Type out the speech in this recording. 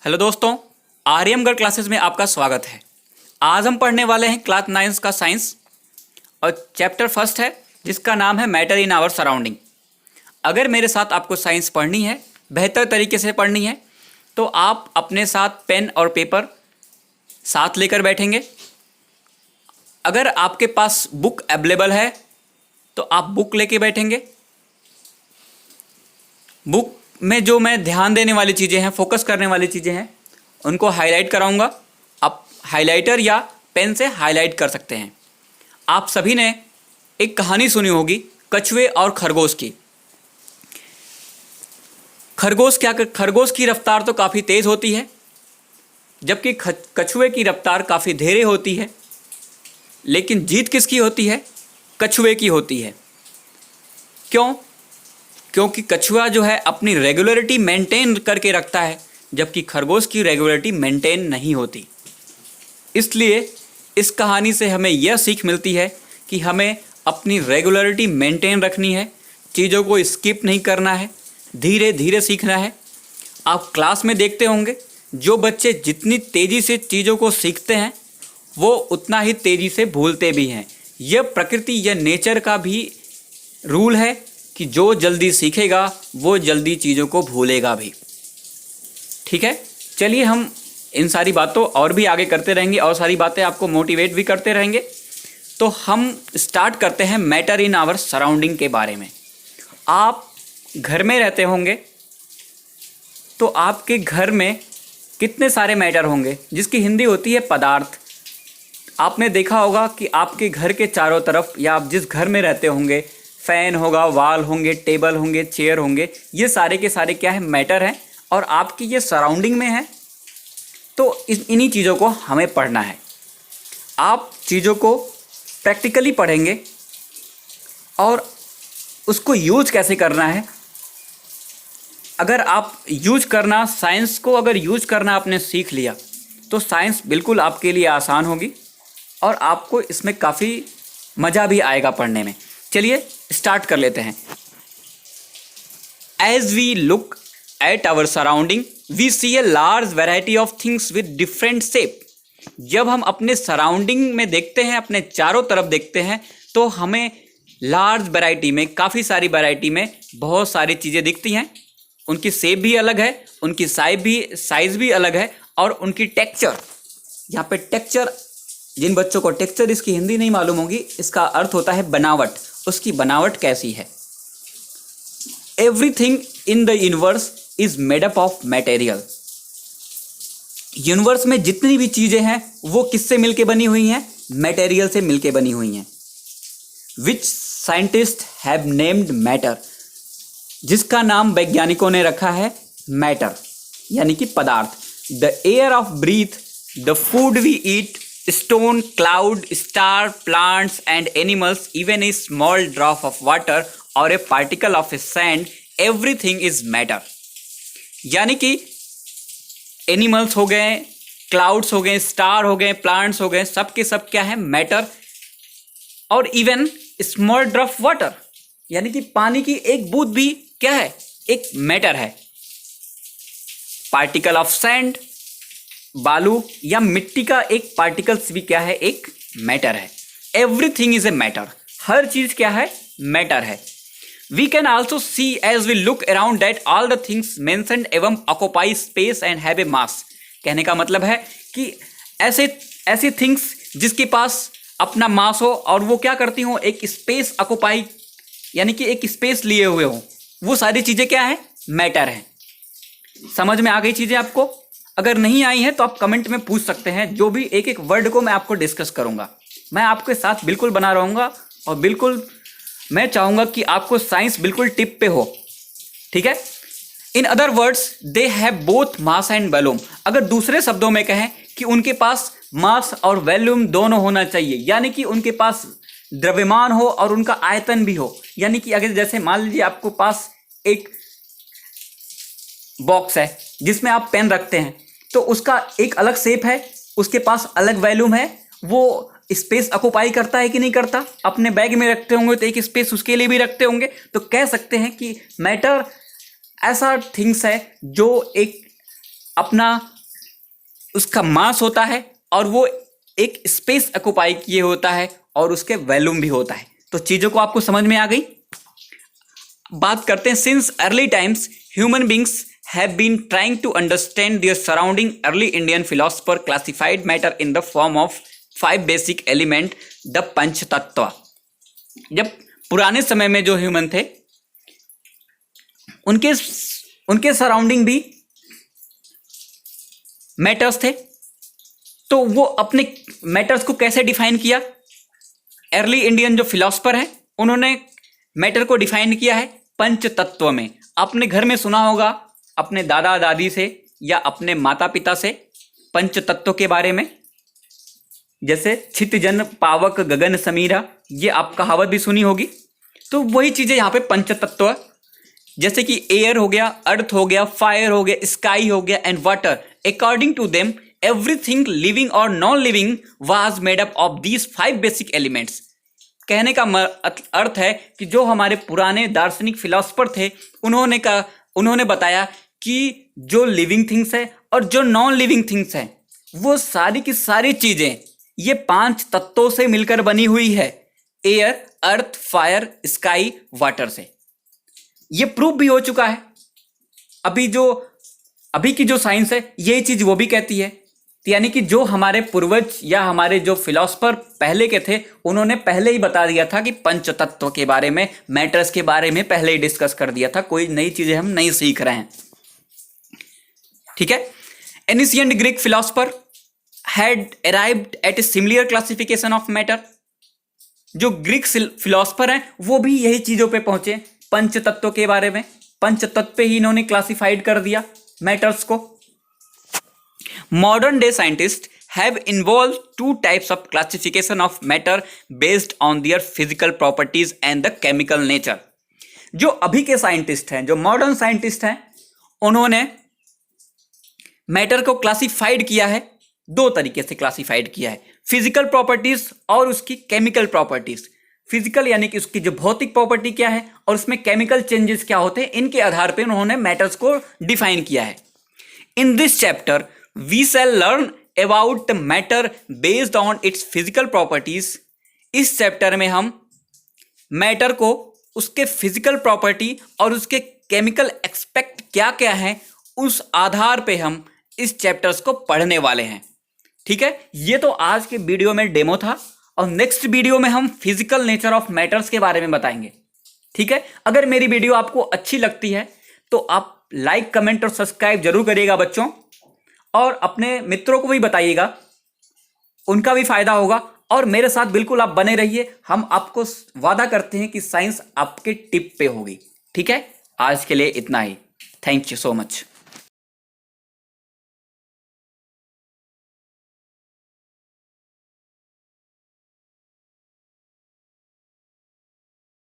Hello दोस्तों, आर्यमगढ़ classes में आपका स्वागत है। आज हम पढ़ने वाले हैं क्लास 9 का साइंस और चैप्टर फर्स्ट है जिसका नाम है मैटर इन आवर सराउंडिंग। अगर मेरे साथ आपको साइंस पढ़नी है, बेहतर तरीके से पढ़नी है, तो आप अपने साथ पेन और पेपर साथ लेकर बैठेंगे। अगर आपके पास बुक अवेलेबल है तो आप बुक लेके बैठेंगे। बुक में जो मैं ध्यान देने वाली चीज़ें हैं, फोकस करने वाली चीज़ें हैं, उनको हाईलाइट कराऊंगा। आप हाइलाइटर या पेन से हाईलाइट कर सकते हैं। आप सभी ने एक कहानी सुनी होगी कछुए और खरगोश की। खरगोश की रफ्तार तो काफ़ी तेज़ होती है, जबकि कछुए की रफ्तार काफ़ी धीरे होती है। लेकिन जीत किसकी होती है? कछुए की होती है। क्यों? क्योंकि कछुआ जो है अपनी रेगुलरिटी मेंटेन करके रखता है, जबकि खरगोश की रेगुलरिटी मेंटेन नहीं होती। इसलिए इस कहानी से हमें यह सीख मिलती है कि हमें अपनी रेगुलरिटी मेंटेन रखनी है, चीज़ों को स्किप नहीं करना है, धीरे धीरे सीखना है। आप क्लास में देखते होंगे जो बच्चे जितनी तेज़ी से चीज़ों को सीखते हैं वो उतना ही तेज़ी से भूलते भी हैं। यह प्रकृति या नेचर का भी रूल है कि जो जल्दी सीखेगा वो जल्दी चीज़ों को भूलेगा भी। ठीक है, चलिए हम इन सारी बातों और भी आगे करते रहेंगे और सारी बातें आपको मोटिवेट भी करते रहेंगे। तो हम स्टार्ट करते हैं मैटर इन आवर सराउंडिंग के बारे में। आप घर में रहते होंगे तो आपके घर में कितने सारे मैटर होंगे, जिसकी हिंदी होती है पदार्थ। आपने देखा होगा कि आपके घर के चारों तरफ या आप जिस घर में रहते होंगे, फैन होगा, वाल होंगे, टेबल होंगे, चेयर होंगे, ये सारे के सारे क्या है? मैटर हैं। और आपकी ये सराउंडिंग में है। तो इन्हीं चीज़ों को हमें पढ़ना है। आप चीज़ों को प्रैक्टिकली पढ़ेंगे और उसको यूज कैसे करना है। अगर आप यूज करना, साइंस को अगर यूज करना आपने सीख लिया तो साइंस बिल्कुल आपके लिए आसान होगी और आपको इसमें काफ़ी मज़ा भी आएगा पढ़ने में। चलिए स्टार्ट कर लेते हैं। As we look at our surrounding we see a large variety of things with different shape. जब हम अपने सराउंडिंग में देखते हैं, अपने चारों तरफ देखते हैं, तो हमें लार्ज वैरायटी में, काफ़ी सारी वैरायटी में बहुत सारी चीज़ें दिखती हैं। उनकी शेप भी अलग है, उनकी साइज भी अलग है और उनकी टेक्सचर, यहाँ पे टेक्सचर, जिन बच्चों को टेक्सचर इसकी हिंदी नहीं मालूम होगी, इसका अर्थ होता है बनावट। उसकी बनावट कैसी है? Everything in the universe is made up of material. Universe में जितनी भी चीजें हैं वो किससे मिलके बनी हुई हैं? मटेरियल से मिलके बनी हुई हैं। Which scientist have named matter, जिसका नाम वैज्ञानिकों ने रखा है मैटर, यानी कि पदार्थ। The air of breath, the food we eat, stone, cloud, star, plants and animals, even a small drop of water or a particle of sand, everything is matter। यानी कि एनिमल्स हो गए, क्लाउड्स हो गए, star हो गए, plants हो गए, सब के सब क्या है? मैटर। और इवन स्मॉल ड्रॉप वाटर, यानी कि पानी की एक बूंद भी क्या है? एक मैटर है। पार्टिकल ऑफ सैंड, बालू या मिट्टी का एक पार्टिकल्स भी क्या है? एक मैटर है। Everything is a matter. हर चीज क्या है? मैटर है। We can also see as we look around that all the things mentioned एवं occupy space and have a mass. कहने का मतलब है कि ऐसे थिंग्स जिसके पास अपना मास हो और वो क्या करती हो? एक स्पेस ऑक्युपाई, यानी कि एक स्पेस लिए हुए हो, वो सारी चीजें क्या है? मैटर है। समझ में आ गई चीजें आपको? अगर नहीं आई हैं तो आप कमेंट में पूछ सकते हैं। जो भी एक एक वर्ड को मैं आपको डिस्कस करूंगा, मैं आपके साथ बिल्कुल बना रहूंगा और बिल्कुल मैं चाहूंगा कि आपको साइंस बिल्कुल टिप पे हो। ठीक है? In other words they have both mass and volume. अगर दूसरे शब्दों में कहें कि उनके पास मास और वॉल्यूम दोनों होना चाहिए, यानी कि उनके पास द्रव्यमान हो और उनका आयतन भी हो। यानी कि अगर जैसे मान लीजिए आपको पास एक बॉक्स है जिसमें आप पेन रखते हैं, तो उसका एक अलग शेप है, उसके पास अलग वॉल्यूम है, वो स्पेस ऑक्युपाई करता है कि नहीं करता? अपने बैग में रखते होंगे तो एक स्पेस उसके लिए भी रखते होंगे। तो कह सकते हैं कि मैटर ऐसा थिंग्स है जो एक अपना उसका मास होता है और वो एक स्पेस ऑक्युपाई किए होता है और उसके वॉल्यूम भी होता है। तो चीज़ों को आपको समझ में आ गई। बात करते हैं, since early times human beings have been trying to understand their surrounding, early Indian philosopher classified matter in the form of 5 basic element, the panch tattva. जब पुराने समय में जो ह्यूमन थे उनके सराउंडिंग भी मैटर्स थे, तो वो अपने मैटर्स को कैसे डिफाइन किया? अर्ली इंडियन जो फिलोसफर है उन्होंने मैटर को डिफाइन किया है पंच तत्व में। आपने घर में सुना होगा अपने दादा दादी से या अपने माता पिता से पंच तत्व के बारे में, जैसे छित जन पावक गगन समीरा, ये आप कहावत भी सुनी होगी। तो वही चीजें यहाँ पे पंच तत्व, जैसे कि एयर हो गया, अर्थ हो गया, फायर हो गया, स्काई हो गया and water. According to them everything living और non living was made up of these 5 basic elements. कहने का अर्थ है कि जो हमारे पुराने दार्शनिक फिलोसफर थे उन्होंने बताया कि जो लिविंग थिंग्स है और जो नॉन लिविंग थिंग्स हैं वो सारी की सारी चीजें ये 5 तत्वों से मिलकर बनी हुई है, एयर, अर्थ, फायर, स्काई, वाटर से। ये प्रूफ भी हो चुका है। अभी की जो साइंस है यही चीज वो भी कहती है। यानी कि जो हमारे पूर्वज या हमारे जो फिलोसफर पहले के थे उन्होंने पहले ही बता दिया था कि पंच तत्व के बारे में, मैटर्स के बारे में पहले ही डिस्कस कर दिया था। कोई नई चीजें हम नहीं सीख रहे हैं, ठीक है। Ancient Greek philosopher had arrived at a similar classification of matter. जो ग्रीक फिलोसफर हैं वो भी यही चीजों पे पहुंचे, पंच तत्व के बारे में। पंच तत्व पे ही इन्होंने क्लासिफाइड कर दिया मैटर्स को। Modern day scientists have involved 2 types of classification of matter based on their physical properties and the chemical nature. जो अभी के साइंटिस्ट हैं, जो मॉडर्न साइंटिस्ट हैं, उन्होंने मैटर को क्लासिफाइड किया है, 2 तरीके से क्लासिफाइड किया है, फिजिकल प्रॉपर्टीज और उसकी केमिकल प्रॉपर्टीज। फिजिकल यानी कि उसकी जो भौतिक प्रॉपर्टी क्या है और उसमें केमिकल चेंजेस क्या होते हैं, इनके आधार पर उन्होंने मैटर्स को डिफाइन किया है। In this chapter we shall learn about matter based on its physical properties. इस चैप्टर में हम मैटर को उसके फिजिकल प्रॉपर्टी और उसके केमिकल एक्सपेक्ट क्या क्या है उस आधार पे हम इस चैप्टर्स को पढ़ने वाले हैं, ठीक है। ये तो आज के वीडियो में डेमो था और नेक्स्ट वीडियो में हम फिजिकल नेचर ऑफ मैटर्स के बारे में बताएंगे, ठीक है। अगर मेरी वीडियो आपको अच्छी लगती है तो आप लाइक, कमेंट और सब्सक्राइब जरूर करिएगा बच्चों, और अपने मित्रों को भी बताइएगा, उनका भी फायदा होगा। और मेरे साथ बिल्कुल आप बने रहिए, हम आपको वादा करते हैं कि साइंस आपके टिप पे होगी, ठीक है। आज के लिए इतना ही। Thank you so much.